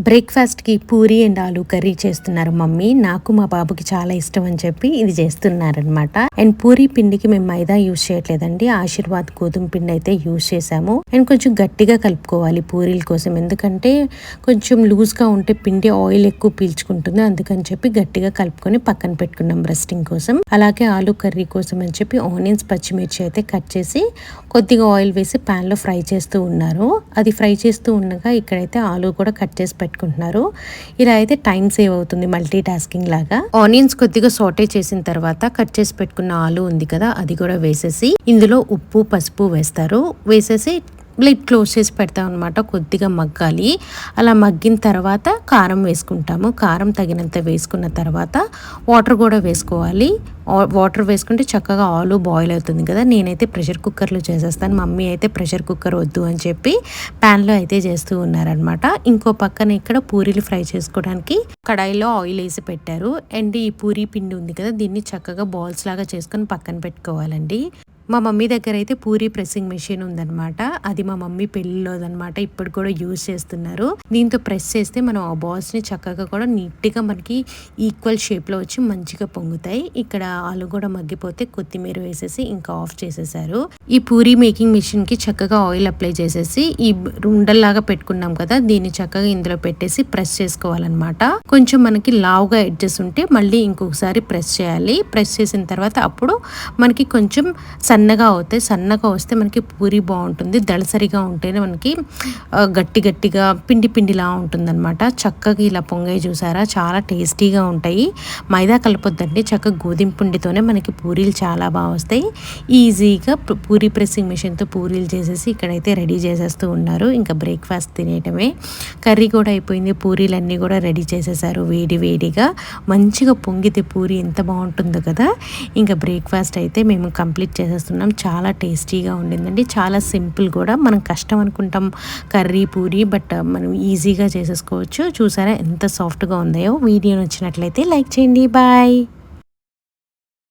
బ్రేక్ఫాస్ట్కి పూరి అండ్ ఆలు కర్రీ చేస్తున్నారు మమ్మీ. నాకు మా బాబుకి చాలా ఇష్టం అని చెప్పి ఇది చేస్తున్నారనమాట. అండ్ పూరి పిండికి మేము మైదా యూజ్ చేయట్లేదండి, ఆశీర్వాద్ గోధుమ పిండి అయితే యూజ్ చేసాము. అండ్ కొంచెం గట్టిగా కలుపుకోవాలి పూరీల కోసం, ఎందుకంటే కొంచెం లూజ్గా ఉంటే పిండి ఆయిల్ ఎక్కువ పీల్చుకుంటుంది. అందుకని చెప్పి గట్టిగా కలుపుకొని పక్కన పెట్టుకున్నాం రెస్టింగ్ కోసం. అలాగే ఆలు కర్రీ కోసం అని చెప్పి ఆనియన్స్, పచ్చిమిర్చి అయితే కట్ చేసి కొద్దిగా ఆయిల్ వేసి ప్యాన్ లో ఫ్రై చేస్తూ ఉన్నారు. అది ఫ్రై చేస్తూ ఉండగా ఇక్కడైతే ఆలు కూడా కట్ చేసి పెట్టుకుంటున్నారు. ఇలా అయితే టైం సేవ్ అవుతుంది, మల్టీ టాస్కింగ్ లాగా. ఆనియన్స్ కొద్దిగా సాటే చేసిన తర్వాత కట్ చేసి పెట్టుకున్న ఆలు ఉంది కదా, అది కూడా వేసేసి ఇందులో ఉప్పు, పసుపు వేస్తారు. వేసేసి లిడ్ క్లోజ్ చేసి పెడతాం అనమాట. కొద్దిగా మగ్గాలి. అలా మగ్గిన తర్వాత కారం వేసుకుంటాము. కారం తగినంత వేసుకున్న తర్వాత వాటర్ కూడా వేసుకోవాలి. వాటర్ వేసుకుంటే చక్కగా ఆలు బాయిల్ అవుతుంది కదా. నేనైతే ప్రెషర్ కుక్కర్లో చేసేస్తాను, మమ్మీ అయితే ప్రెషర్ కుక్కర్ వద్దు అని చెప్పి ప్యాన్లో అయితే చేస్తూ ఉన్నారనమాట. ఇంకో పక్కన ఇక్కడ పూరీలు ఫ్రై చేసుకోవడానికి కడాయిలో ఆయిల్ వేసి పెట్టారు. అండ్ ఈ పూరీ పిండి ఉంది కదా, దీన్ని చక్కగా బాల్స్ లాగా చేసుకొని పక్కన పెట్టుకోవాలండి. మా మమ్మీ దగ్గర అయితే పూరీ ప్రెస్సింగ్ మెషిన్ ఉందన్నమాట. అది మా మమ్మీ పెళ్ళిలోదనమాట. ఇప్పుడు కూడా యూజ్ చేస్తున్నారు. దీంతో ప్రెస్ చేస్తే మనం ఆ బాల్స్ ని చక్కగా కూడా నీట్గా మనకి ఈక్వల్ షేప్ లో వచ్చి మంచిగా పొంగుతాయి. ఇక్కడ ఆలు కూడా మగ్గిపోతే కొత్తిమీర వేసేసి ఇంకా ఆఫ్ చేసేసారు. ఈ పూరీ మేకింగ్ మెషిన్ కి చక్కగా ఆయిల్ అప్లై చేసేసి ఈ ఉండల్లాగా పెట్టుకున్నాం కదా, దీన్ని చక్కగా ఇందులో పెట్టేసి ప్రెస్ చేసుకోవాలన్నమాట. కొంచెం మనకి లావుగా ఎడ్జెస్ ఉంటే మళ్ళీ ఇంకొకసారి ప్రెస్ చేయాలి. ప్రెస్ చేసిన తర్వాత అప్పుడు మనకి కొంచెం సన్నగా అవుతాయి. సన్నగా వస్తే మనకి పూరి బాగుంటుంది. దళసరిగా ఉంటేనే మనకి గట్టి గట్టిగా పిండి పిండిలా ఉంటుంది అనమాట. చక్కగా ఇలా పొంగాయి చూసారా, చాలా టేస్టీగా ఉంటాయి. మైదా కలపొద్దండి, చక్కగా గోధుమ పిండితోనే మనకి పూరీలు చాలా బాగా వస్తాయి. ఈజీగా పూరీ ప్రెస్సింగ్ మిషన్తో పూరీలు చేసేసి ఇక్కడైతే రెడీ చేసేస్తూ ఉన్నారు. ఇంకా బ్రేక్ఫాస్ట్ తినేయటమే. కర్రీ కూడా అయిపోయింది, పూరీలన్నీ కూడా రెడీ చేసేసారు. వేడి వేడిగా మంచిగా పొంగితే పూరి ఎంత బాగుంటుందో కదా. ఇంకా బ్రేక్ఫాస్ట్ అయితే మేము కంప్లీట్ చేసేస్తున్నాం. చాలా టేస్టీగా ఉండిందండి. చాలా సింపుల్ కూడా. మనం కష్టం అనుకుంటాం కర్రీ, పూరి, బట్ మనం ఈజీగా చేసేసుకోవచ్చు. చూసారా ఎంత సాఫ్ట్గా ఉందో. వీడియో నచ్చినట్లయితే లైక్ చేయండి. బాయ్.